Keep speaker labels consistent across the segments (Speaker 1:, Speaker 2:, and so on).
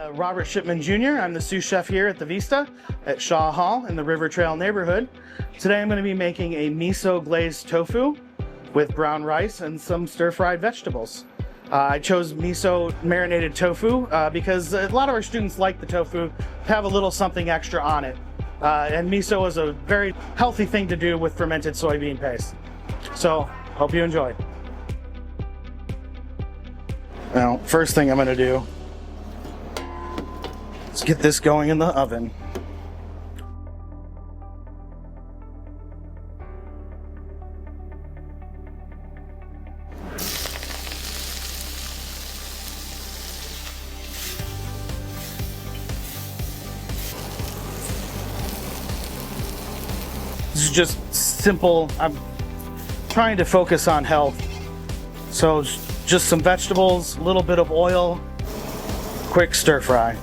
Speaker 1: Robert Shipman Jr. I'm the sous chef here at the Vista at Shaw Hall in the River Trail neighborhood. Today I'm going to be making a miso glazed tofu with brown rice and some stir-fried vegetables. I chose miso marinated tofu because a lot of our students like the tofu, have a little something extra on it. And miso is a very healthy thing to do with fermented soybean paste. So, hope you enjoy. Now, first thing I'm going to do is get this going in the oven. This is just simple. I'm trying to focus on health. So just some vegetables, a little bit of oil, quick stir fry.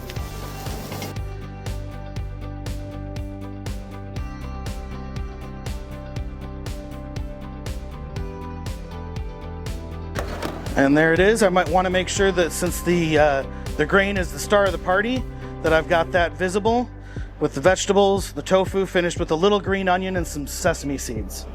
Speaker 1: And there it is. I might want to make sure that since the grain is the star of the party, that I've got that visible with the vegetables, the tofu finished with a little green onion and some sesame seeds.